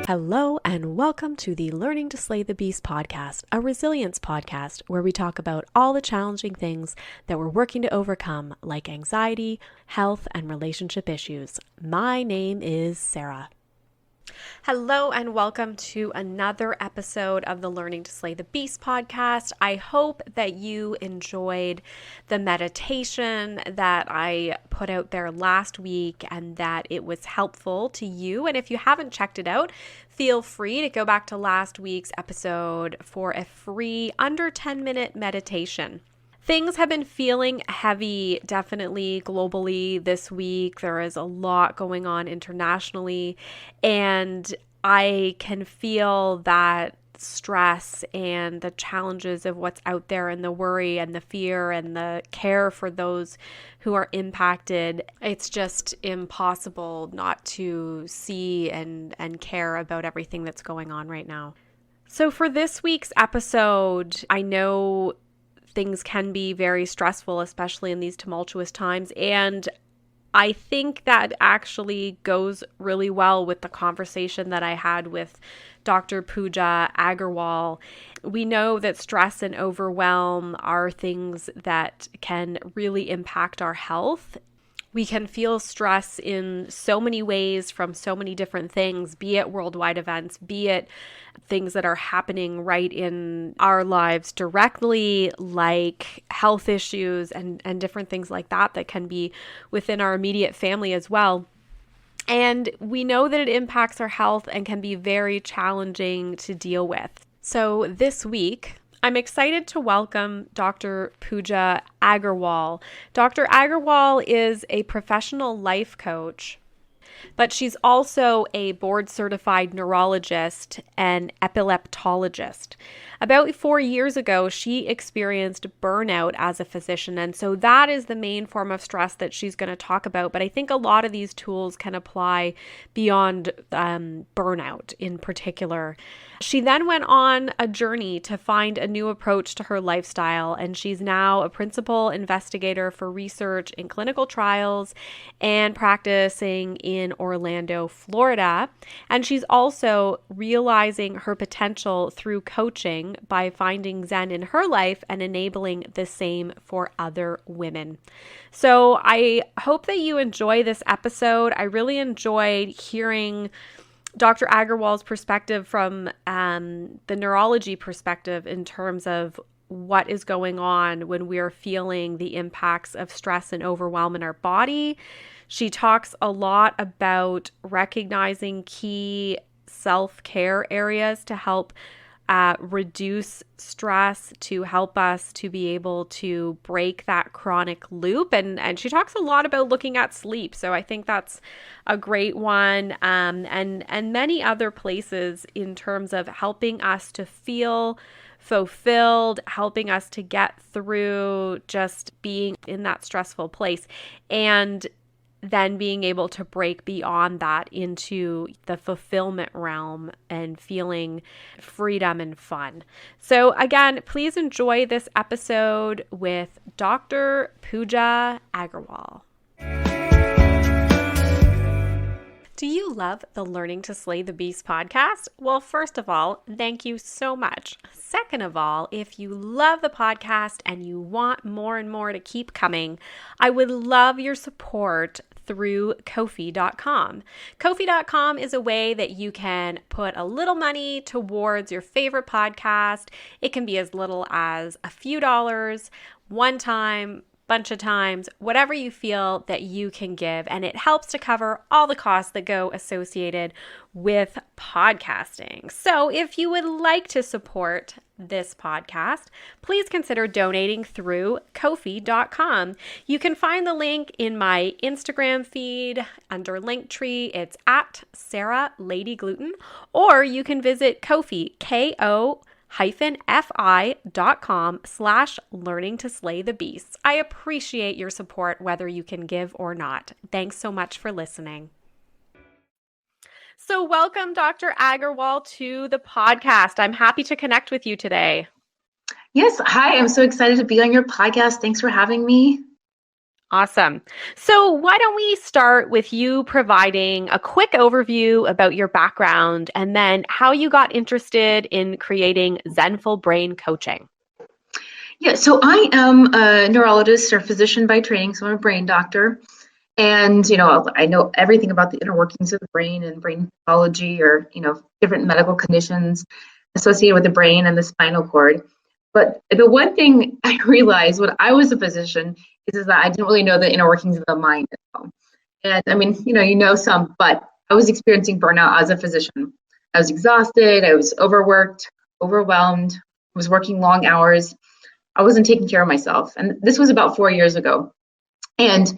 Hello and welcome to the Learning to Slay the Beast podcast, a resilience podcast where we talk about all the challenging things that we're working to overcome, like anxiety, health, and relationship issues. My name is Sarah. Hello and welcome to another episode of the Learning to Slay the Beast podcast. I hope that you enjoyed the meditation that I put out there last week and that it was helpful to you. And if you haven't checked it out, feel free to go back to last week's episode for a free under 10-minute meditation. Things have been feeling heavy, definitely globally this week. There is a lot going on internationally, and I can feel that stress and the challenges of what's out there and the worry and the fear and the care for those who are impacted. It's just impossible not to see and care about everything that's going on right now. So for this week's episode, I know things can be very stressful, especially in these tumultuous times. And I think that actually goes really well with the conversation that I had with Dr. Puja Aggarwal. We know that stress and overwhelm are things that can really impact our health. We can feel stress in so many ways from so many different things, be it worldwide events, be it things that are happening right in our lives directly, like health issues and different things like that that can be within our immediate family as well. And we know that it impacts our health and can be very challenging to deal with. So this week, I'm excited to welcome Dr. Puja Aggarwal. Dr. Aggarwal is a professional life coach, but she's also a board-certified neurologist and epileptologist. About 4 years ago, she experienced burnout as a physician, and so that is the main form of stress that she's going to talk about. But I think a lot of these tools can apply beyond burnout in particular. She then went on a journey to find a new approach to her lifestyle, and she's now a principal investigator for research in clinical trials and practicing in Orlando, Florida. And she's also realizing her potential through coaching by finding Zen in her life and enabling the same for other women. So I hope that you enjoy this episode. I really enjoyed hearing Dr. Aggarwal's perspective from the neurology perspective in terms of what is going on when we are feeling the impacts of stress and overwhelm in our body. She talks a lot about recognizing key self-care areas to help reduce stress, to help us to be able to break that chronic loop. And she talks a lot about looking at sleep. So I think that's a great one. And many other places in terms of helping us to feel fulfilled, helping us to get through just being in that stressful place. And then being able to break beyond that into the fulfillment realm and feeling freedom and fun. So again, please enjoy this episode with Dr. Puja Aggarwal. Do you love the Learning to Slay the Beast podcast? Well, first of all, thank you so much. Second of all, if you love the podcast and you want more and more to keep coming, I would love your support through Ko-fi.com. Ko-fi.com is a way that you can put a little money towards your favorite podcast. It can be as little as a few dollars, one time, bunch of times, whatever you feel that you can give. And it helps to cover all the costs that go associated with podcasting. So if you would like to support this podcast, please consider donating through Ko-fi.com. You can find the link in my Instagram feed under Linktree. It's at Sarah Lady Gluten, or you can visit Ko-fi, ko-fi.com/learning to slay the beasts. I appreciate your support, whether you can give or not. Thanks so much for listening. So welcome, Dr. Aggarwal, to the podcast. I'm happy to connect with you today. Yes. Hi. I'm so excited to be on your podcast. Thanks for having me. Awesome. So, why don't we start with you providing a quick overview about your background and then how you got interested in creating Zenful Brain Coaching? Yeah, so I am a neurologist or physician by training, so I'm a brain doctor. And, I know everything about the inner workings of the brain and brain pathology or, different medical conditions associated with the brain and the spinal cord. But the one thing I realized when I was a physician is that I didn't really know the inner workings of the mind as well. And I mean, some, but I was experiencing burnout as a physician. I was exhausted, I was overworked, overwhelmed, was working long hours. I wasn't taking care of myself. And this was about 4 years ago. And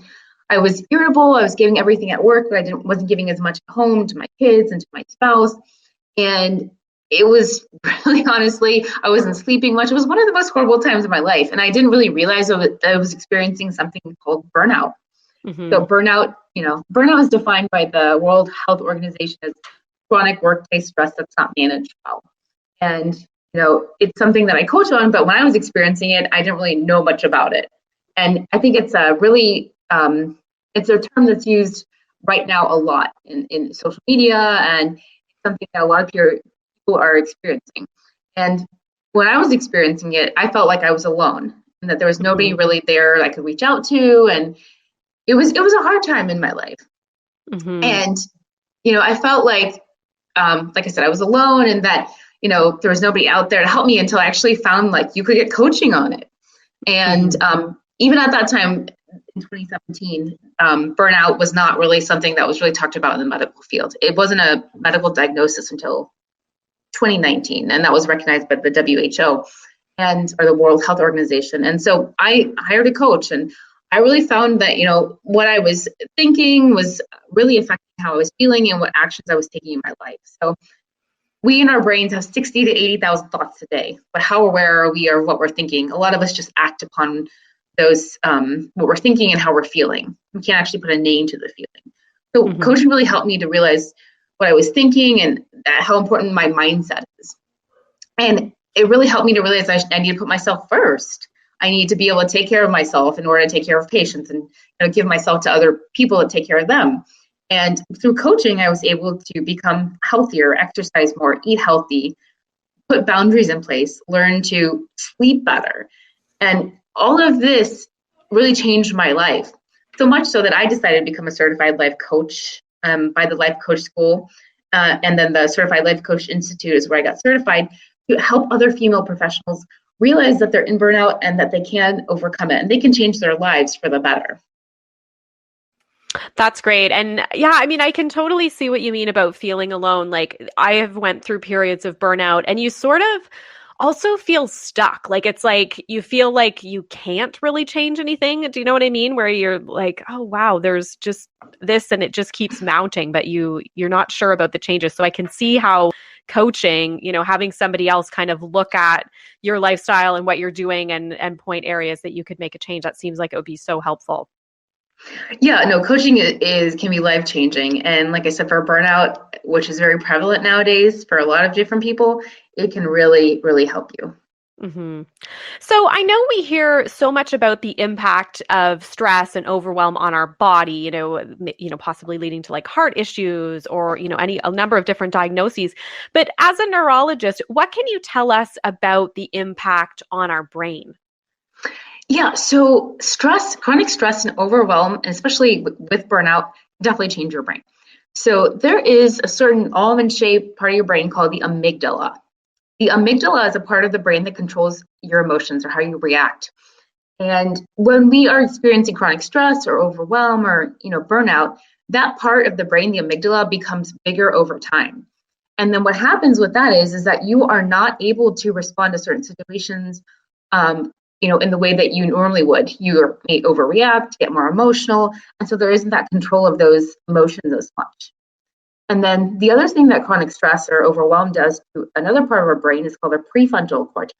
I was irritable. I was giving everything at work, but wasn't giving as much at home to my kids and to my spouse. And it was really, honestly, I wasn't sleeping much. It was one of the most horrible times of my life. And I didn't really realize that I was experiencing something called burnout. Mm-hmm. So burnout is defined by the World Health Organization as chronic workplace stress that's not managed well. And it's something that I coach on, but when I was experiencing it, I didn't really know much about it. And I think it's a really, it's a term that's used right now a lot in social media, and it's something that a lot of people are experiencing. And when I was experiencing it, I felt like I was alone and that there was nobody really there that I could reach out to. And it was a hard time in my life. Mm-hmm. And, I felt like I said, I was alone and that, there was nobody out there to help me until I actually found like you could get coaching on it. And even at that time in 2017, burnout was not really something that was really talked about in the medical field. It wasn't a medical diagnosis until 2019, and that was recognized by the WHO or the World Health Organization. And so I hired a coach, and I really found that, what I was thinking was really affecting how I was feeling and what actions I was taking in my life. So we in our brains have 60 to 80,000 thoughts a day, but how aware are we of what we're thinking? A lot of us just act upon those, what we're thinking and how we're feeling. We can't actually put a name to the feeling. So coaching really helped me to realize what I was thinking and how important my mindset is. And it really helped me to realize I need to put myself first. I need to be able to take care of myself in order to take care of patients and give myself to other people to take care of them. And through coaching, I was able to become healthier, exercise more, eat healthy, put boundaries in place, learn to sleep better. And all of this really changed my life, so much so that I decided to become a certified life coach by the Life Coach School. And then the Certified Life Coach Institute is where I got certified to help other female professionals realize that they're in burnout and that they can overcome it and they can change their lives for the better. That's great. And yeah, I mean, I can totally see what you mean about feeling alone. Like I have went through periods of burnout and you sort of also feel stuck. Like it's like you feel like you can't really change anything. Do you know what I mean? Where you're like, oh wow, there's just this and it just keeps mounting, but you're not sure about the changes. So I can see how coaching, having somebody else kind of look at your lifestyle and what you're doing and point areas that you could make a change. That seems like it would be so helpful. Yeah, no, coaching can be life-changing. And like I said, for burnout, which is very prevalent nowadays for a lot of different people, it can really, really help you. Mm-hmm. So I know we hear so much about the impact of stress and overwhelm on our body, possibly leading to like heart issues or, a number of different diagnoses. But as a neurologist, what can you tell us about the impact on our brain? Yeah, so chronic stress and overwhelm, and especially with burnout, definitely change your brain. So there is a certain almond-shaped part of your brain called the amygdala. The amygdala is a part of the brain that controls your emotions or how you react. And when we are experiencing chronic stress or overwhelm or burnout, that part of the brain, the amygdala, becomes bigger over time. And then what happens with that is that you are not able to respond to certain situations in the way that you normally would. You may overreact, get more emotional, and so there isn't that control of those emotions as much. And then the other thing that chronic stress or overwhelm does to another part of our brain is called the prefrontal cortex.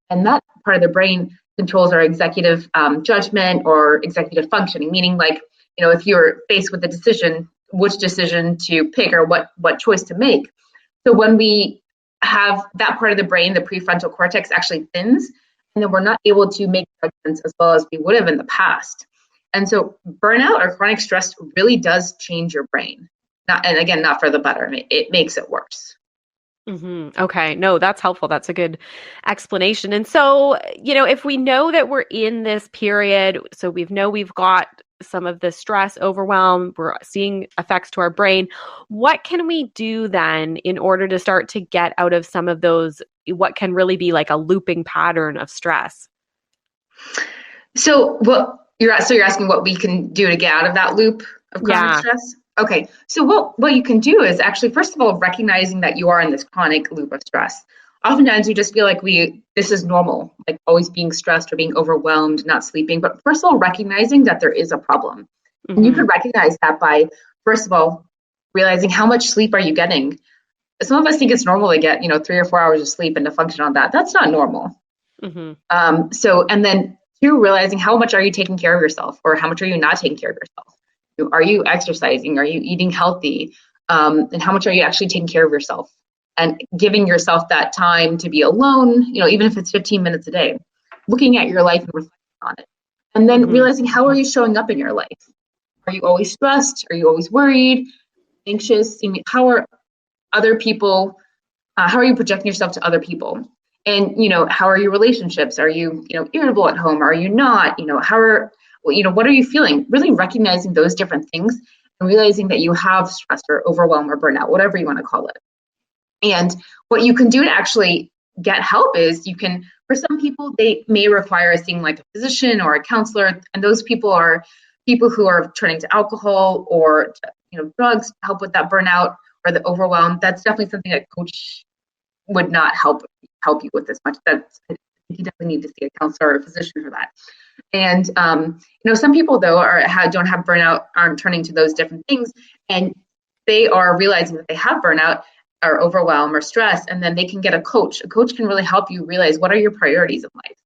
And that part of the brain controls our executive judgment or executive functioning, meaning like, if you're faced with a decision, which decision to pick or what choice to make. So when we have that part of the brain, the prefrontal cortex actually thins, and then we're not able to make judgments as well as we would have in the past. And so burnout or chronic stress really does change your brain. And again, not for the better. It makes it worse. Okay. No, that's helpful. That's a good explanation. And so, if we know that we're in this period, so we've got some of the stress, overwhelm, we're seeing effects to our brain. What can we do then in order to start to get out of some of those, what can really be like a looping pattern of stress? So you're asking what we can do to get out of that loop of chronic stress? Okay, so what you can do is actually, first of all, recognizing that you are in this chronic loop of stress. Oftentimes we just feel like this is normal, like always being stressed or being overwhelmed, not sleeping. But first of all, recognizing that there is a problem. And you can recognize that by, first of all, realizing how much sleep are you getting. Some of us think it's normal to get, 3 or 4 hours of sleep and to function on that. That's not normal. And then two, realizing how much are you taking care of yourself, or how much are you not taking care of yourself? Are you exercising? Are you eating healthy? And how much are you actually taking care of yourself? And giving yourself that time to be alone, even if it's 15 minutes a day, looking at your life and reflecting on it. And then realizing, how are you showing up in your life? Are you always stressed? Are you always worried, anxious? How are other people, how are you projecting yourself to other people? And, how are your relationships? Are you, irritable at home? Are you not? What are you feeling? Really recognizing those different things and realizing that you have stress or overwhelm or burnout, whatever you want to call it. And what you can do to actually get help is for some people, they may require seeing like a physician or a counselor. And those people are people who are turning to alcohol or drugs to help with that burnout or the overwhelm. That's definitely something that coach would not help you with as much. You definitely need to see a counselor or a physician for that. And some people though don't have burnout, aren't turning to those different things, and they are realizing that they have burnout or overwhelm or stress, and then they can get a coach. A coach can really help you realize what are your priorities in life.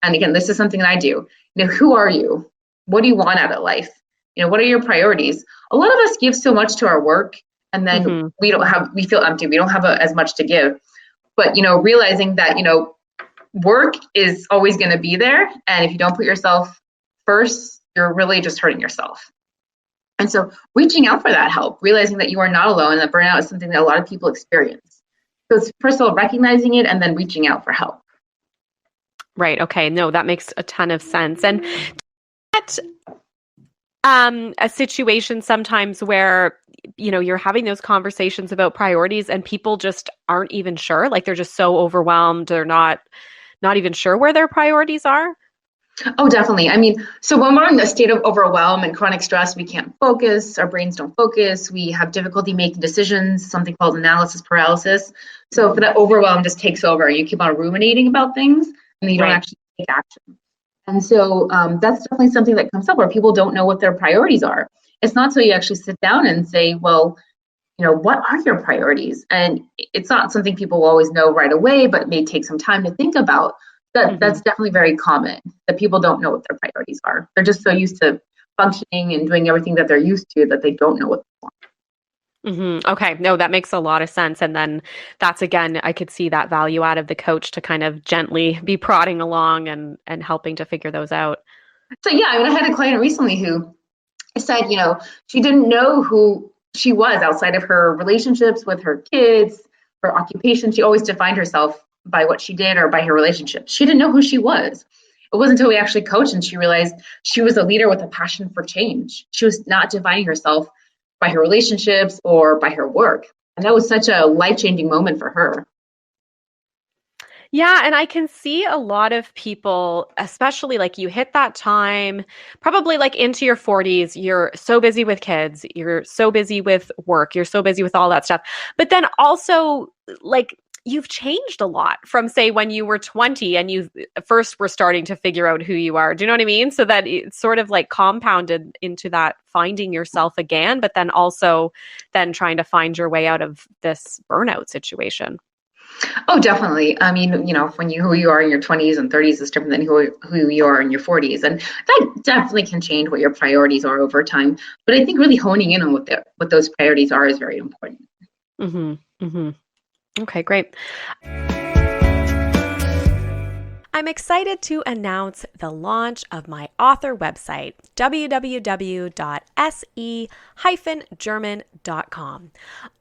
And again, this is something that I do. Who are you? What do you want out of life? What are your priorities? A lot of us give so much to our work, and then we feel empty. We don't have as much to give. But realizing that work is always going to be there, and if you don't put yourself first, you're really just hurting yourself. And so reaching out for that help, realizing that you are not alone, and that burnout is something that a lot of people experience. So it's first of all recognizing it and then reaching out for help. Right. Okay. No, that makes a ton of sense. And that a situation sometimes where you're having those conversations about priorities and people just aren't even sure, like they're just so overwhelmed, they're not even sure where their priorities are? Oh, definitely. So when we're in a state of overwhelm and chronic stress, we can't focus, our brains don't focus, we have difficulty making decisions, something called analysis paralysis. So if that overwhelm just takes over, you keep on ruminating about things and you don't actually take action. And so that's definitely something that comes up where people don't know what their priorities are. It's not so you actually sit down and say, well, what are your priorities? And it's not something people will always know right away, but it may take some time to think about. That's definitely very common, that people don't know what their priorities are. They're just so used to functioning and doing everything that they're used to that they don't know what they want. Okay. No, that makes a lot of sense. And then that's, again, I could see that value out of the coach to kind of gently be prodding along and helping to figure those out. So yeah, I had a client recently who said, she didn't know who she was outside of her relationships with her kids, her occupation. She always defined herself by what she did or by her relationships. She didn't know who she was. It wasn't until we actually coached and she realized she was a leader with a passion for change. She was not defining herself by her relationships or by her work. And that was such a life-changing moment for her. Yeah. And I can see a lot of people, especially like you hit that time, probably like into your 40s, you're so busy with kids, you're so busy with work, you're so busy with all that stuff. But then also like you've changed a lot from, say, when you were 20 and you first were starting to figure out who you are. Do you know what I mean? So that it's sort of like compounded into that finding yourself again, but then also then trying to find your way out of this burnout situation. Oh, definitely. Who you are in your 20s and 30s is different than who you are in your 40s. And that definitely can change what your priorities are over time. But I think really honing in on what those priorities are is very important. Okay, great. I'm excited to announce the launch of my author website, www.se-german.com.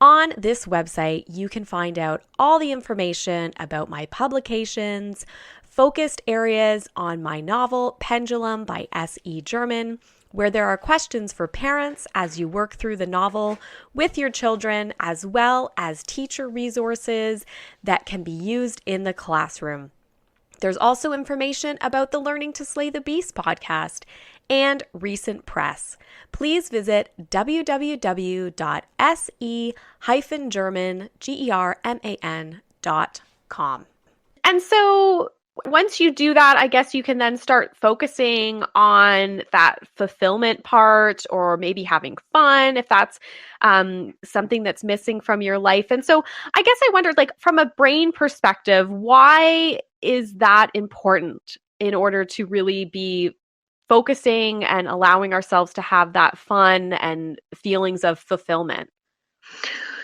On this website, you can find out all the information about my publications, focused areas on my novel Pendulum by S.E. German, where there are questions for parents as you work through the novel with your children, as well as teacher resources that can be used in the classroom. There's also information about the Learning to Slay the Beast podcast and recent press. Please visit www.se-german.com. And so once you do that, I guess you can then start focusing on that fulfillment part, or maybe having fun if that's something that's missing from your life. And so I guess I wondered, like, from a brain perspective, why is that important in order to really be focusing and allowing ourselves to have that fun and feelings of fulfillment?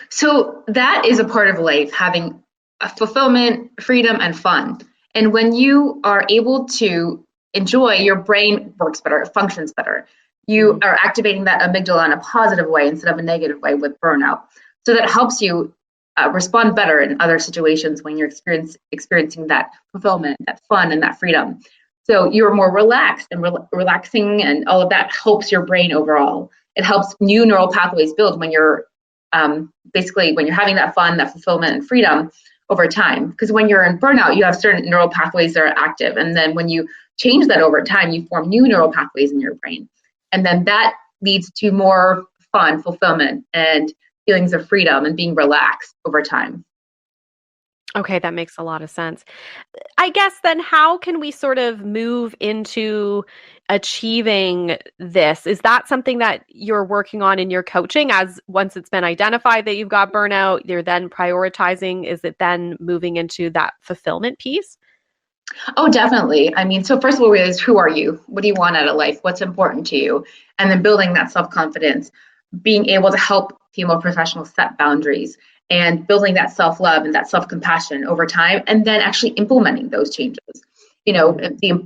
So that is a part of life, having a fulfillment, freedom, and fun. And when you are able to enjoy, your brain works better, it functions better. You are activating that amygdala in a positive way instead of a negative way with burnout. So that helps you respond better in other situations when you're experiencing that fulfillment, that fun, and that freedom. So you're more relaxed, and relaxing and all of that helps your brain overall. It helps new neural pathways build when you're basically when you're having that fun, that fulfillment, and freedom over time. Because when you're in burnout, you have certain neural pathways that are active. And then when you change that over time, you form new neural pathways in your brain. And then that leads to more fun, fulfillment, and feelings of freedom and being relaxed over time. Okay, that makes a lot of sense. I guess then how can we sort of move into achieving this? Is that something that you're working on in your coaching, as once it's been identified that you've got burnout, you're then prioritizing? Is it then moving into that fulfillment piece? Oh, definitely. I mean, so first of all, is who are you? What do you want out of life? What's important to you? And then building that self-confidence, being able to help female professionals set boundaries, and building that self-love and that self-compassion over time, and then actually implementing those changes.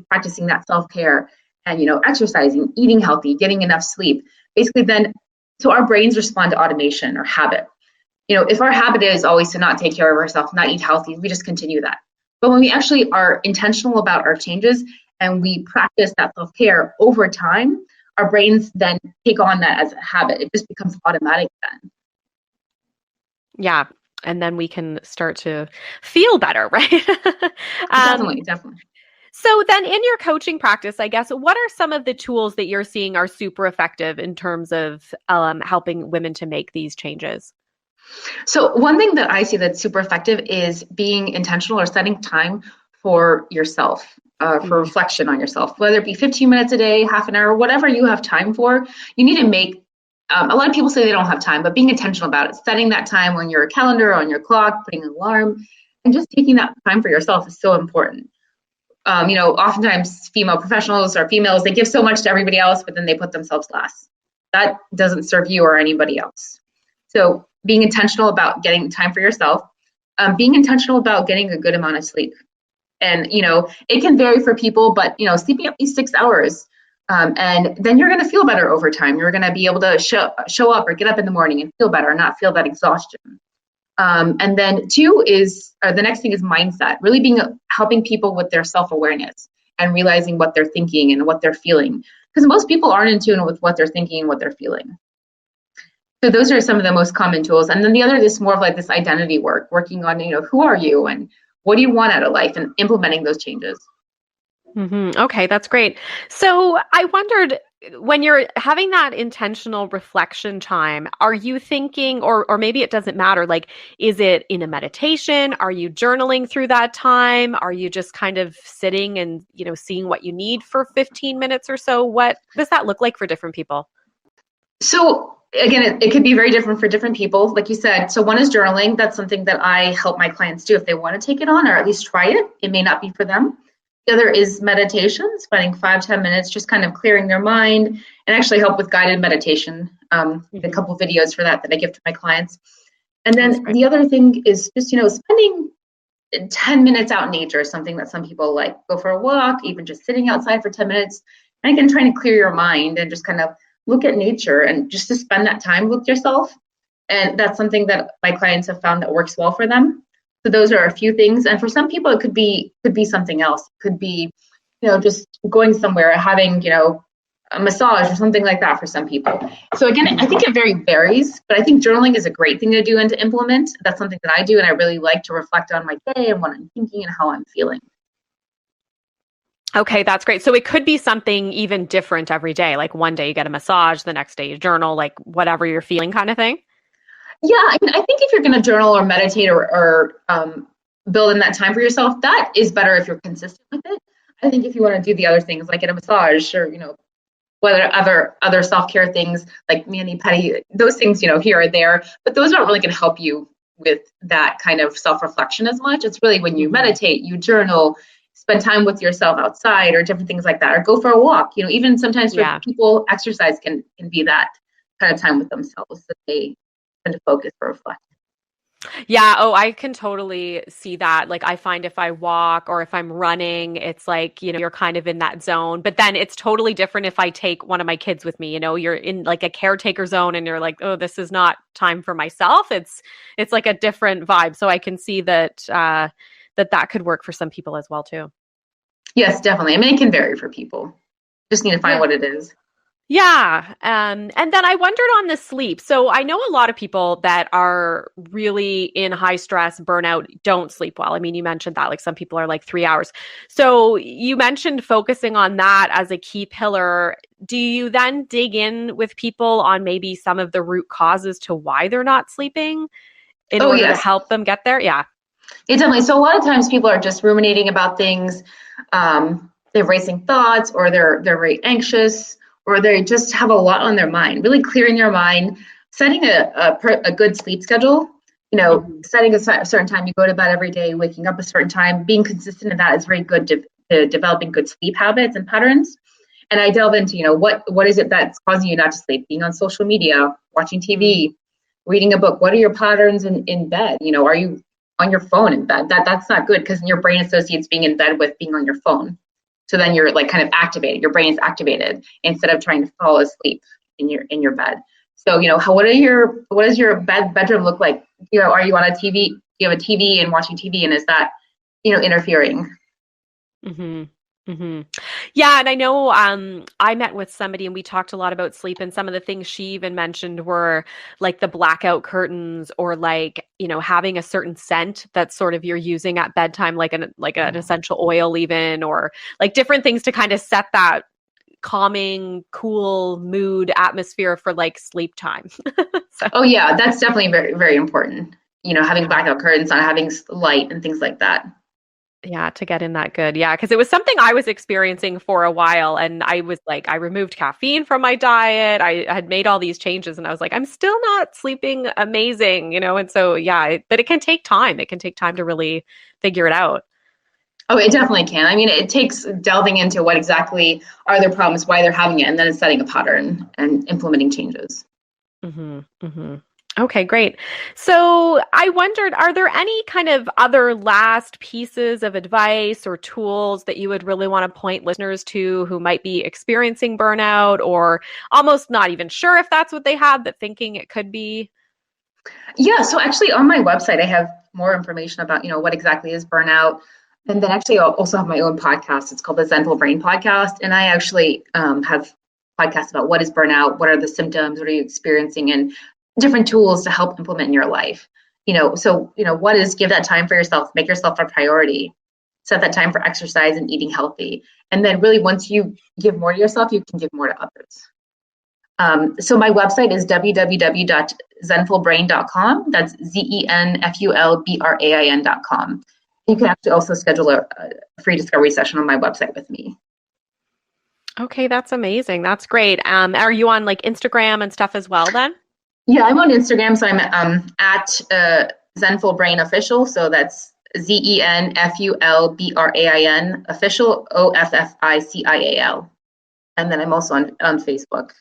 Practicing that self-care and, exercising, eating healthy, getting enough sleep. Basically then, so our brains respond to automation or habit. If our habit is always to not take care of ourselves, not eat healthy, we just continue that. But when we actually are intentional about our changes and we practice that self-care over time, our brains then take on that as a habit. It just becomes automatic then. Yeah. And then we can start to feel better, right? Definitely. So then in your coaching practice, I guess, what are some of the tools that you're seeing are super effective in terms of helping women to make these changes? So one thing that I see that's super effective is being intentional or setting time for yourself, for reflection on yourself, whether it be 15 minutes a day, half an hour, whatever you have time for. You need to make a lot of people say they don't have time, but being intentional about it, setting that time on your calendar, on your clock, putting an alarm, and just taking that time for yourself is so important. Oftentimes female professionals or females, they give so much to everybody else, but then they put themselves last. That doesn't serve you or anybody else. So being intentional about getting time for yourself, being intentional about getting a good amount of sleep. And, it can vary for people, but, sleeping at least 6 hours. And then you're going to feel better over time. You're going to be able to show up or get up in the morning and feel better, not feel that exhaustion. And then the next thing is mindset, really helping people with their self-awareness and realizing what they're thinking and what they're feeling. Because most people aren't in tune with what they're thinking and what they're feeling. So those are some of the most common tools. And then the other is more of like this identity work, working on, who are you and what do you want out of life, and implementing those changes. Okay, that's great. So I wondered, when you're having that intentional reflection time, are you thinking, or maybe it doesn't matter, like, is it in a meditation? Are you journaling through that time? Are you just kind of sitting and, seeing what you need for 15 minutes or so? What does that look like for different people? So again, it could be very different for different people, like you said. So one is journaling. That's something that I help my clients do if they want to take it on, or at least try it. It may not be for them. The other is meditation, spending 5-10 minutes just kind of clearing their mind, and actually help with guided meditation. A couple videos for that I give to my clients. And then the other thing is just, spending 10 minutes out in nature is something that some people like. Go for a walk, even just sitting outside for 10 minutes. And again, trying to clear your mind and just kind of look at nature and just to spend that time with yourself. And that's something that my clients have found that works well for them. So those are a few things. And for some people, it could be something else. It could be, just going somewhere, having, a massage or something like that for some people. So again, I think it very varies, but I think journaling is a great thing to do and to implement. That's something that I do, and I really like to reflect on my day and what I'm thinking and how I'm feeling. Okay, that's great. So it could be something even different every day. Like one day you get a massage, the next day you journal, like whatever you're feeling kind of thing. Yeah, I mean, I think if you're going to journal or meditate or build in that time for yourself, that is better if you're consistent with it. I think if you want to do the other things like get a massage or, whether other self-care things like mani-pedi, those things, here or there, but those aren't really going to help you with that kind of self-reflection as much. It's really when you meditate, you journal, spend time with yourself outside or different things like that, or go for a walk. Even sometimes for people, exercise can be that kind of time with themselves that they tend to focus or reflect. Yeah. Oh, I can totally see that. Like I find if I walk or if I'm running, it's like, you're kind of in that zone, but then it's totally different if I take one of my kids with me, you're in like a caretaker zone and you're like, oh, this is not time for myself. It's like a different vibe. So I can see that, that could work for some people as well too. Yes, definitely. I mean, it can vary for people. Just need to find what it is. Yeah. And then I wondered on the sleep. So I know a lot of people that are really in high stress, burnout, don't sleep well. I mean, you mentioned that like some people are like 3 hours. So you mentioned focusing on that as a key pillar. Do you then dig in with people on maybe some of the root causes to why they're not sleeping in order to help them get there? Yeah. Yeah, definitely. So a lot of times people are just ruminating about things. They're racing thoughts, or they're very anxious, or they just have a lot on their mind. Really clearing your mind, setting a good sleep schedule. Setting a certain time you go to bed every day, waking up a certain time, being consistent in that is very good to developing good sleep habits and patterns. And I delve into, what is it that's causing you not to sleep? Being on social media, watching TV, reading a book. What are your patterns in bed? Are you on your phone in bed? That's not good because your brain associates being in bed with being on your phone. So then you're like kind of activated. Your brain is activated instead of trying to fall asleep in your bed. So what does your bedroom look like? Are you on a TV? Do you have a TV and watching TV, and is that interfering? Yeah, and I know I met with somebody and we talked a lot about sleep, and some of the things she even mentioned were like the blackout curtains, or like, having a certain scent that's sort of you're using at bedtime, like an essential oil even, or like different things to kind of set that calming, cool mood atmosphere for like sleep time. So. Oh yeah, that's definitely very, very important. Having blackout curtains, not having light and things like that. Yeah, to get in that good. Yeah, because it was something I was experiencing for a while, and I was like, I removed caffeine from my diet. I had made all these changes, and I was like, I'm still not sleeping amazing, And so, yeah, but it can take time. It can take time to really figure it out. Oh, it definitely can. I mean, it takes delving into what exactly are their problems, why they're having it, and then setting a pattern and implementing changes. Okay, great. So I wondered, are there any kind of other last pieces of advice or tools that you would really want to point listeners to who might be experiencing burnout or almost not even sure if that's what they have, but thinking it could be? Yeah, so actually on my website, I have more information about, what exactly is burnout. And then actually I'll also have my own podcast. It's called the Zenful Brain Podcast. And I actually have podcasts about what is burnout, what are the symptoms, what are you experiencing, and different tools to help implement in your life. What is, give that time for yourself, make yourself a priority, set that time for exercise and eating healthy. And then really once you give more to yourself, you can give more to others. So my website is www.zenfulbrain.com. That's ZENFULBRAIN.com. You can actually also schedule a free discovery session on my website with me. Okay, that's amazing. That's great. Are you on like Instagram and stuff as well then? Yeah, I'm on Instagram. So I'm at Zenful Brain Official. So that's ZENFULBRAIN Official, OFFICIAL. And then I'm also on Facebook.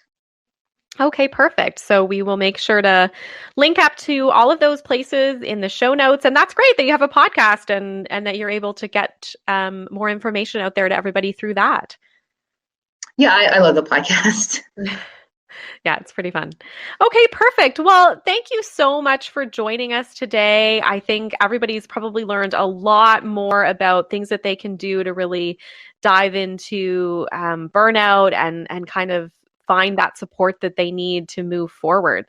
Okay, perfect. So we will make sure to link up to all of those places in the show notes. And that's great that you have a podcast and that you're able to get more information out there to everybody through that. Yeah, I love the podcast. Yeah, it's pretty fun. Okay, perfect. Well, thank you so much for joining us today. I think everybody's probably learned a lot more about things that they can do to really dive into burnout and kind of find that support that they need to move forward.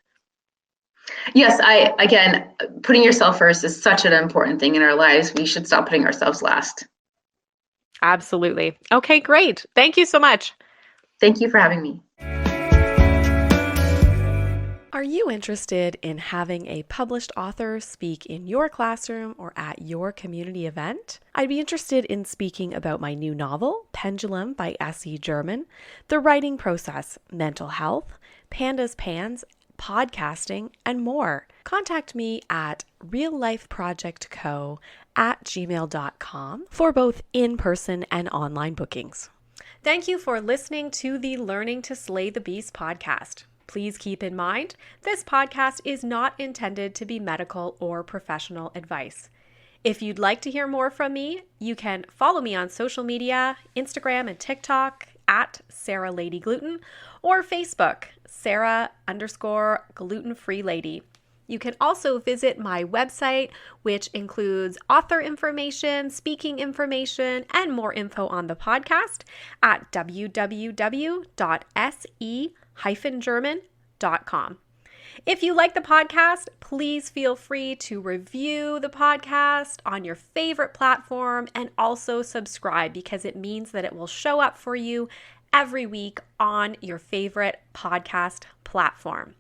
Yes, again, putting yourself first is such an important thing in our lives. We should stop putting ourselves last. Absolutely. Okay, great. Thank you so much. Thank you for having me. Are you interested in having a published author speak in your classroom or at your community event? I'd be interested in speaking about my new novel, Pendulum by S.E. German, the writing process, mental health, pandas, pans, podcasting, and more. Contact me at reallifeprojectco@gmail.com for both in-person and online bookings. Thank you for listening to the Learning to Slay the Beast podcast. Please keep in mind, this podcast is not intended to be medical or professional advice. If you'd like to hear more from me, you can follow me on social media, Instagram and TikTok at Sarah Lady Gluten, or Facebook, Sarah_gluten-free lady. You can also visit my website, which includes author information, speaking information, and more info on the podcast at www.se-german.com. If you like the podcast, please feel free to review the podcast on your favorite platform and also subscribe because it means that it will show up for you every week on your favorite podcast platform.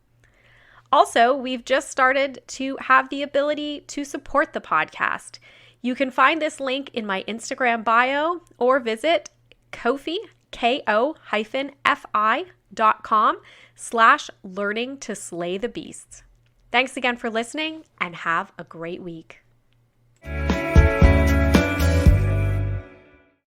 Also, we've just started to have the ability to support the podcast. You can find this link in my Instagram bio or visit Ko-fi, ko-fi.com/learning to slay the beasts. Thanks again for listening and have a great week.